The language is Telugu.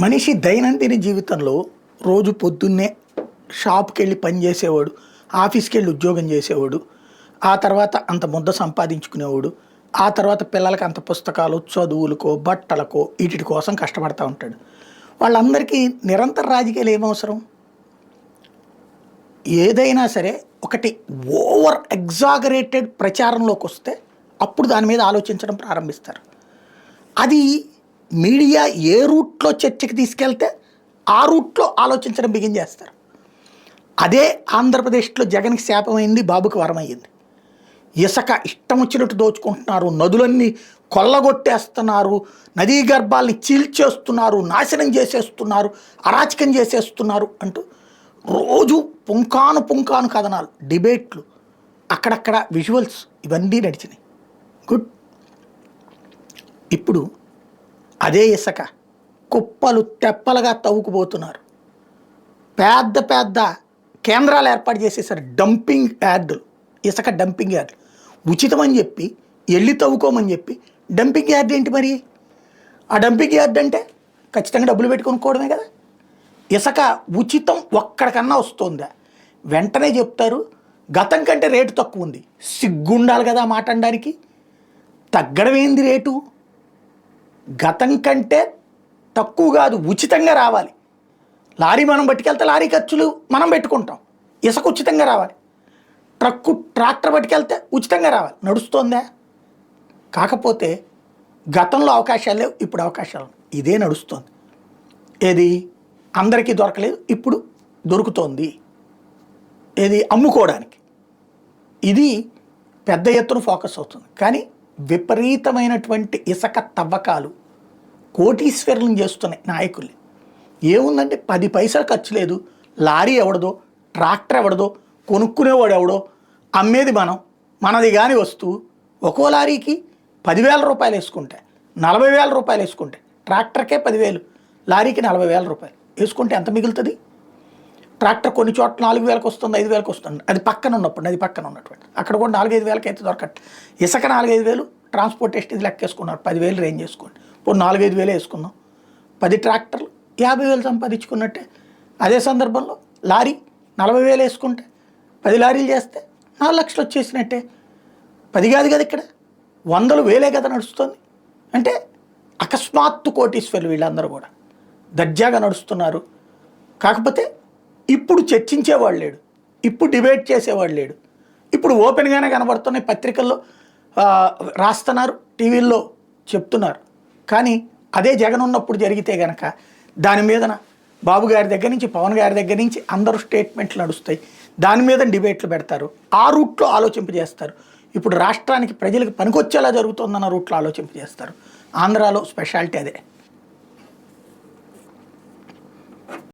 మనిషి దైనందిన జీవితంలో రోజు పొద్దున్నే షాప్కి వెళ్ళి పని చేసేవాడు, ఆఫీస్కి వెళ్ళి ఉద్యోగం చేసేవాడు, ఆ తర్వాత అంత ముద్ద సంపాదించుకునేవాడు, ఆ తర్వాత పిల్లలకి అంత పుస్తకాలు చదువులకో బట్టలకో వీటి కోసం కష్టపడతా ఉంటాడు. వాళ్ళందరికీ నిరంతర రాజకీయాలు ఏమవసరం? ఏదైనా సరే ఒకటి ఓవర్ ఎగ్జాగరేటెడ్ ప్రచారంలోకి వస్తే అప్పుడు దాని మీద ఆలోచించడం ప్రారంభిస్తారు. అది మీడియా ఏ రూట్లో చర్చకి తీసుకెళ్తే ఆ రూట్లో ఆలోచించడం బిగిన్ చేస్తారు. అదే ఆంధ్రప్రదేశ్లో జగన్కి శాపమైంది, బాబుకి వరమయ్యింది. ఇసుక ఇష్టం వచ్చినట్టు దోచుకుంటున్నారు, నదులన్నీ కొల్లగొట్టేస్తున్నారు, నదీ గర్భాలని చీల్చేస్తున్నారు, నాశనం చేసేస్తున్నారు, అరాచకం చేసేస్తున్నారు అంటూ రోజు పుంకాను కథనాలు, డిబేట్లు, అక్కడక్కడ విజువల్స్ ఇవన్నీ నడిచినాయి. గుడ్. ఇప్పుడు అదే ఇసుక కుప్పలు తెప్పలుగా తవ్వుకుపోతున్నారు. పెద్ద పెద్ద కేంద్రాలు ఏర్పాటు చేసేసారు, డంపింగ్ యార్డులు, ఇసుక డంపింగ్ యార్డులు. ఉచితమని చెప్పి వెళ్ళి తవ్వుకోమని చెప్పి డంపింగ్ యార్డ్ ఏంటి మరి? ఆ డంపింగ్ యార్డ్ అంటే ఖచ్చితంగా డబ్బులు పెట్టి కొనుక్కోవడమే కదా. ఇసుక ఉచితం ఒక్కడికన్నా వస్తుందా? వెంటనే చెప్తారు గతం కంటే రేటు తక్కువ ఉంది. సిగ్గుండాలి కదా మాట అనడానికి. తగ్గడం ఏంది రేటు? గతం కంటే తక్కువ కాదు, ఉచితంగా రావాలి. లారీ మనం పట్టుకెళ్తే లారీ ఖర్చులు మనం పెట్టుకుంటాం, ఇసుక ఉచితంగా రావాలి. ట్రాక్టర్ పట్టుకెళ్తే ఉచితంగా రావాలి. నడుస్తోందా? కాకపోతే గతంలో అవకాశాలు లేవు, ఇప్పుడు అవకాశాలు. ఇదే నడుస్తోంది. ఏది అందరికీ దొరకలేదు, ఇప్పుడు దొరుకుతోంది. ఏది అమ్ముకోవడానికి. ఇది పెద్ద ఎత్తున ఫోకస్ అవుతుంది. కానీ విపరీతమైనటువంటి ఇసుక తవ్వకాలు కోటీశ్వరులను చేస్తున్నాయి నాయకుల్ని. ఏముందంటే 10 పైసలు ఖర్చు లేదు. లారీ ఎవడదో, ట్రాక్టర్ ఎవడదో, కొనుక్కునేవాడు ఎవడో, అమ్మేది మనం, మనది కాని వస్తువు. ఒక్కో లారీకి 10,000 రూపాయలు వేసుకుంటే, 40,000 రూపాయలు వేసుకుంటే, ట్రాక్టర్కే 10,000, లారీకి 40,000 రూపాయలు వేసుకుంటే ఎంత మిగులుతుంది? ట్రాక్టర్ కొన్ని చోట్ల 4,000కి వస్తుంది, 5,000కి వస్తుంది. అది పక్కన ఉన్నప్పుడు, అది పక్కన ఉన్నటువంటి అక్కడ కూడా 4-5 అయితే దొరకట్లేదు. ఇసుక 4-5 ట్రాన్స్పోర్టేషన్ ఇది లెక్కేసుకున్నారు, 10,000 రేంజ్ చేసుకోండి. ఇప్పుడు 4-5 వేసుకుందాం. 10 ట్రాక్టర్లు 50,000 సంపాదించుకున్నట్టే. అదే సందర్భంలో లారీ 40,000 వేసుకుంటే 10 లారీలు చేస్తే 4 లక్షలు వచ్చేసినట్టే. 10 కాదు కదా, ఇక్కడ 100,000 కదా నడుస్తుంది. అంటే అకస్మాత్తు కోటీశ్వరులు వీళ్ళందరూ కూడా దర్జాగా నడుస్తున్నారు. కాకపోతే ఇప్పుడు చర్చించేవాళ్ళు లేడు, ఇప్పుడు డిబేట్ చేసేవాళ్ళు లేడు. ఇప్పుడు ఓపెన్గానే కనబడుతున్నాయి, పత్రికల్లో రాస్తున్నారు, టీవీల్లో చెప్తున్నారు. కానీ అదే జగన్ ఉన్నప్పుడు జరిగితే కనుక దాని మీదన బాబు గారి దగ్గర నుంచి, పవన్ గారి దగ్గర నుంచి అందరూ స్టేట్మెంట్లు నడుస్తాయి. దాని మీద డిబేట్లు పెడతారు, ఆ రూట్లో ఆలోచింపజేస్తారు. ఇప్పుడు రాష్ట్రానికి ప్రజలకు పనికొచ్చేలా జరుగుతుందన్న రూట్లో ఆలోచింపజేస్తారు. ఆంధ్రాలో స్పెషాలిటీ అదే.